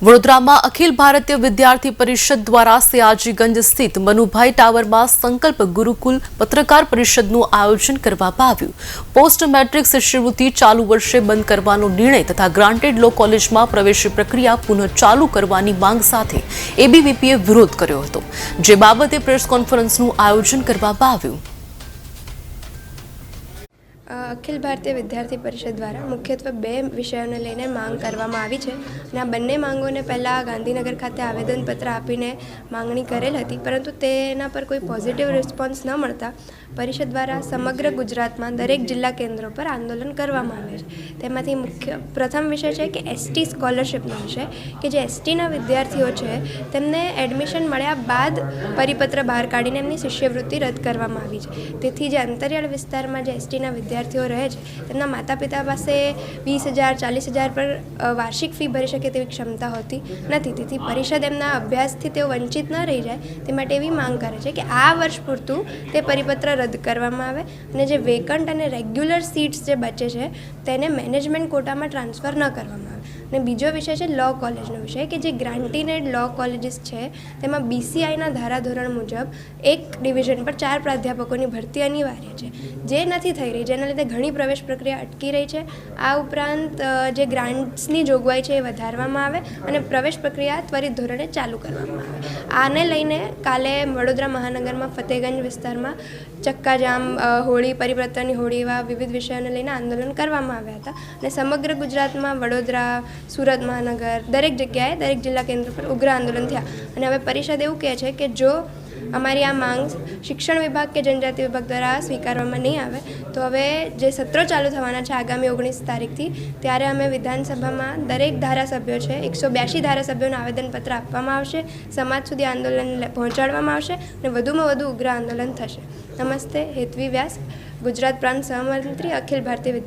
વડોદરામાં અખિલ ભારતીય વિદ્યાર્થી પરિષદ દ્વારા સયાજીગંજ સ્થિત મનુભાઈ ટાવરમાં સંકલ્પ ગુરુકુલ પત્રકાર પરિષદનું આયોજન કરવામાં આવ્યું। પોસ્ટ મેટ્રિક શિષ્યવૃત્તિ ચાલુ વર્ષે બંધ કરવાનો નિર્ણય તથા ગ્રાન્ટેડ લો કોલેજમાં પ્રવેશ પ્રક્રિયા પુનઃ ચાલુ કરવાની માંગ સાથે એબીવીપીએ વિરોધ કર્યો હતો, જે બાબતે પ્રેસ કોન્ફરન્સનું આયોજન કરવામાં આવ્યું। અખિલ ભારતીય વિદ્યાર્થી પરિષદ દ્વારા મુખ્યત્વે બે વિષયોને લઈને માંગ કરવામાં આવી છે અને આ બંને માંગોને પહેલાં ગાંધીનગર ખાતે આવેદનપત્ર આપીને માંગણી કરેલ હતી, પરંતુ તેના પર કોઈ પોઝિટિવ રિસ્પોન્સ ન મળતા પરિષદ દ્વારા સમગ્ર ગુજરાતમાં દરેક જિલ્લા કેન્દ્રો પર આંદોલન કરવામાં આવે છે। તેમાંથી મુખ્ય પ્રથમ વિષય છે કે એસટી સ્કોલરશિપનો વિષય, કે જે એસટીના વિદ્યાર્થીઓ છે તેમને એડમિશન મળ્યા બાદ પરિપત્ર બહાર કાઢીને એમની શિષ્યવૃત્તિ રદ કરવામાં આવી છે। તેથી જે અંતરિયાળ વિસ્તારમાં જે એસટીના વિદ્યાર્થીઓ રહે છે તેમના માતા પિતા પાસે 20,000 40,000 પર વાર્ષિક ફી ભરી શકે તેવી ક્ષમતા હોતી નથી। તેથી પરિષદ એમના અભ્યાસથી તેઓ વંચિત ન રહી જાય તે માટે એવી માંગ કરે છે કે આ વર્ષ પૂરતું તે પરિપત્ર રદ કરવામાં આવે અને જે વેકન્ટ અને રેગ્યુલર સીટ્સ જે બચે છે તેને મેનેજમેન્ટ કોટામાં ટ્રાન્સફર ન કરવામાં આવે। અને બીજો વિષય છે લો કોલેજનો વિષય, કે જે ગ્રાન્ટીનેડ લો કોલેજીસ છે તેમાં બીસીઆઈના ધારાધોરણ મુજબ એક ડિવિઝન પર 4 પ્રાધ્યાપકોની ભરતી અનિવાર્ય છે, જે નથી થઈ રહી, જેના લીધે ઘણી પ્રવેશ પ્રક્રિયા અટકી રહી છે। આ ઉપરાંત જે ગ્રાન્ટ્સની જોગવાઈ છે એ વધારવામાં આવે અને પ્રવેશ પ્રક્રિયા ત્વરિત ધોરણે ચાલુ કરવામાં આવે। આને લઈને કાલે વડોદરા મહાનગરમાં ફતેગંજ વિસ્તારમાં ચક્કાજામ, હોળી, પરિપત્રની હોળી એવા વિવિધ વિષયોને લઈને આંદોલન કરવામાં આવ્યા હતા અને સમગ્ર ગુજરાતમાં વડોદરા, સુરત મહાનગર દરેક જગ્યાએ દરેક જિલ્લા કેન્દ્ર પર ઉગ્ર આંદોલન થયા અને હવે પરિષદ એવું કહે છે કે જો અમારી આ માંગ શિક્ષણ વિભાગ કે જનજાતિ વિભાગ દ્વારા સ્વીકારવામાં નહીં આવે તો હવે જે સત્રો ચાલુ થવાના છે આગામી 19 તારીખથી, ત્યારે અમે વિધાનસભામાં દરેક ધારાસભ્યો છે 182 ધારાસભ્યોનું આવેદનપત્ર આપવામાં આવશે, સમાજ સુધી આંદોલન પહોંચાડવામાં આવશે અને વધુમાં વધુ ઉગ્ર આંદોલન થશે। નમસ્તે, હેતવી વ્યાસ, ગુજરાત પ્રાંત સહમંત્રી, અખિલ ભારતીય